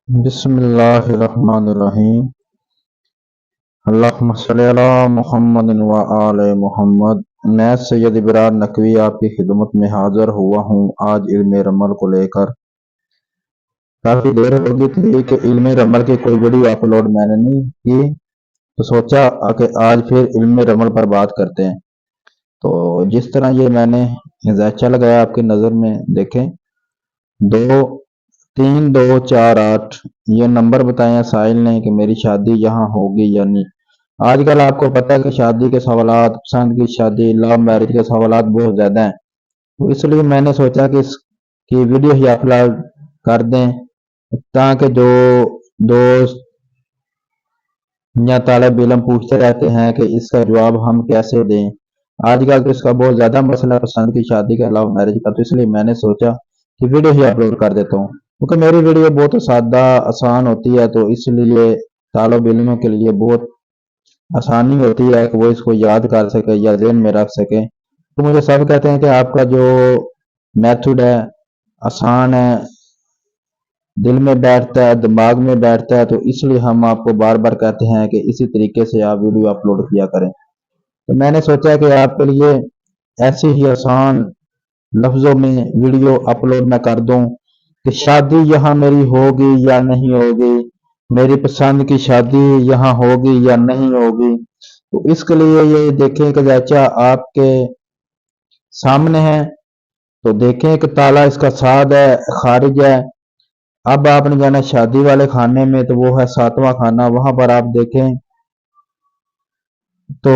بسم اللہ الرحمن الرحیم۔ اللہم صلی علی محمد و آل محمد۔ میں سید ابرار نقوی آپ کی خدمت میں حاضر ہوا ہوں آج علم رمل کو لے کر۔ کافی دیر ہو گئی تھی کہ علم رمل کی کوئی ویڈیو اپلوڈ میں نے نہیں کی، تو سوچا کہ آج پھر علم رمل پر بات کرتے ہیں۔ تو جس طرح یہ میں نے ذائچہ لگایا آپ کی نظر میں دیکھیں، 23248 یہ نمبر بتایا سائل نے کہ میری شادی یہاں ہوگی یا نہیں۔ آج کل آپ کو پتہ ہے کہ شادی کے سوالات، پسند کی شادی، لو میرج کے سوالات بہت زیادہ ہیں، تو اس لیے میں نے سوچا کہ اس کی ویڈیو ہی اپلوڈ کر دیں تاکہ جو دوست یا طالب علم پوچھتے رہتے ہیں کہ اس کا جواب ہم کیسے دیں۔ آج کل تو اس کا بہت زیادہ مسئلہ پسند کی شادی کا، لو میرج کا، تو اس لیے میں نے سوچا کہ ویڈیو ہی اپلوڈ کر دیتا ہوں، کیونکہ میری ویڈیو بہت سادہ آسان ہوتی ہے، تو اس لیے طالب علموں کے لیے بہت آسانی ہوتی ہے کہ وہ اس کو یاد کر سکے یا ذہن میں رکھ سکے۔ تو مجھے سب کہتے ہیں کہ آپ کا جو میتھڈ ہے آسان ہے، دل میں بیٹھتا ہے، دماغ میں بیٹھتا ہے، تو اس لیے ہم آپ کو بار بار کہتے ہیں کہ اسی طریقے سے آپ ویڈیو اپلوڈ کیا کریں۔ تو میں نے سوچا کہ آپ کے لیے ایسی ہی آسان لفظوں میں ویڈیو اپلوڈ میں کر دوں کہ شادی یہاں میری ہوگی یا نہیں ہوگی، میری پسند کی شادی یہاں ہوگی یا نہیں ہوگی۔ تو اس کے لیے یہ دیکھیں کہ ذائچہ آپ کے سامنے ہے، تو دیکھیں کہ تالا اس کا ساتھ ہے، خارج ہے۔ اب آپ نے جانا شادی والے خانے میں، تو وہ ہے 7واں خانہ، وہاں پر آپ دیکھیں تو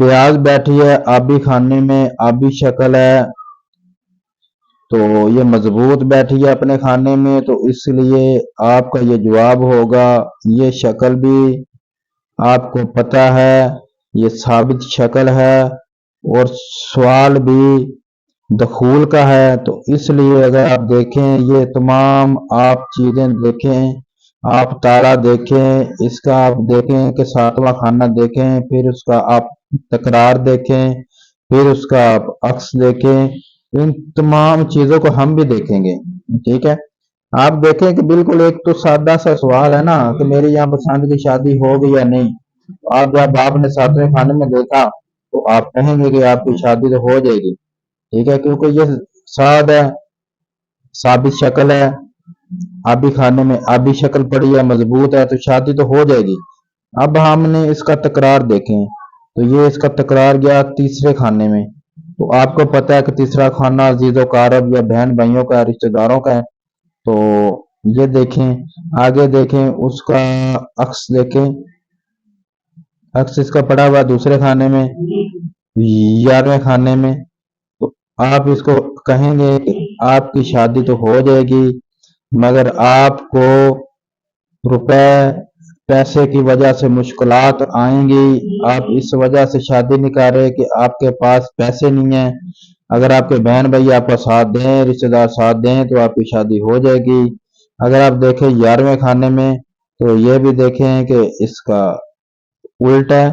بیاض بیٹھی ہے آبی خانے میں، آبی شکل ہے، تو یہ مضبوط بیٹھی ہے اپنے خانے میں، تو اس لیے آپ کا یہ جواب ہوگا۔ یہ شکل بھی آپ کو پتہ ہے، یہ ثابت شکل ہے، اور سوال بھی دخول کا ہے، تو اس لیے اگر آپ دیکھیں یہ تمام آپ چیزیں دیکھیں، آپ تارا دیکھیں، اس کا آپ دیکھیں کہ 7واں خانہ دیکھیں، پھر اس کا آپ تکرار دیکھیں، پھر اس کا آپ عکس دیکھیں، ان تمام چیزوں کو ہم بھی دیکھیں گے، ٹھیک ہے۔ آپ دیکھیں کہ بالکل ایک تو سادہ سا سوال ہے نا کہ میری یہاں پسند کی شادی ہوگی یا نہیں۔ آپ جب آپ نے 7ویں خانے میں دیکھا تو آپ کہیں گے کہ آپ کی شادی تو ہو جائے گی، ٹھیک ہے، کیونکہ یہ ساد ہے، ثابت شکل ہے، آبی خانے میں آبی شکل پڑی ہے، مضبوط ہے، تو شادی تو ہو جائے گی۔ اب ہم نے اس کا تکرار دیکھیں، تو یہ اس کا تکرار گیا تیسرے خانے میں، تو آپ کو پتہ ہے کہ تیسرا خانہ عزیز و اقارب یا بہن بھائیوں کا، رشتہ داروں کا ہے۔ تو یہ دیکھیں، آگے دیکھیں، اس کا عکس دیکھیں، عکس اس کا پڑا ہوا دوسرے خانے میں، 11ویں خانے میں، تو آپ اس کو کہیں گے کہ آپ کی شادی تو ہو جائے گی، مگر آپ کو روپے پیسے کی وجہ سے مشکلات آئیں گی، آپ اس وجہ سے شادی نہیں کر رہے کہ آپ کے پاس پیسے نہیں ہیں۔ اگر آپ کے بہن بھائی آپ کا ساتھ دیں، رشتہ دار ساتھ دیں، تو آپ کی شادی ہو جائے گی۔ اگر آپ دیکھیں 11ویں خانے میں، تو یہ بھی دیکھیں کہ اس کا الٹ ہے،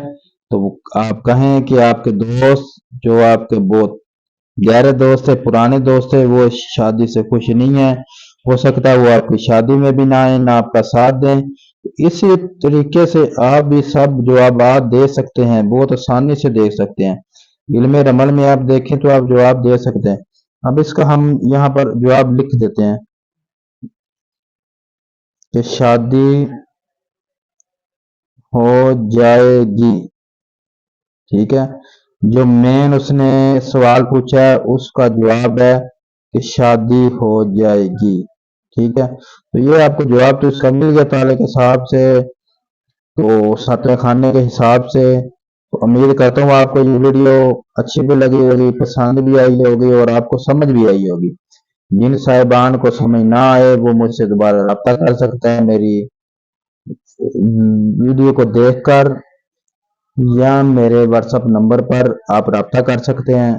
تو آپ کہیں کہ آپ کے دوست جو آپ کے بہت گہرے دوست ہے، پرانے دوست ہے، وہ شادی سے خوش نہیں ہے، ہو سکتا ہے وہ آپ کی شادی میں بھی نہ آئیں، نہ آپ کا ساتھ دیں۔ اسی طریقے سے آپ بھی سب جوابات دے سکتے ہیں، بہت آسانی سے دے سکتے ہیں۔ علم رمل میں آپ دیکھیں تو آپ جواب دے سکتے ہیں۔ اب اس کا ہم یہاں پر جواب لکھ دیتے ہیں کہ شادی ہو جائے گی، ٹھیک ہے۔ جو مین اس نے سوال پوچھا ہے اس کا جواب ہے کہ شادی ہو جائے گی، ٹھیک ہے۔ تو یہ آپ کو جواب تو اس کا مل گیا تالے کے حساب سے، تو 7ویں خانے کے حساب سے۔ تو امید کرتا ہوں آپ کو یہ ویڈیو اچھی بھی لگی ہوگی، پسند بھی آئی ہوگی، اور آپ کو سمجھ بھی آئی ہوگی۔ جن صاحبان کو سمجھ نہ آئے وہ مجھ سے دوبارہ رابطہ کر سکتے ہیں میری ویڈیو کو دیکھ کر، یا میرے واٹس ایپ نمبر پر آپ رابطہ کر سکتے ہیں۔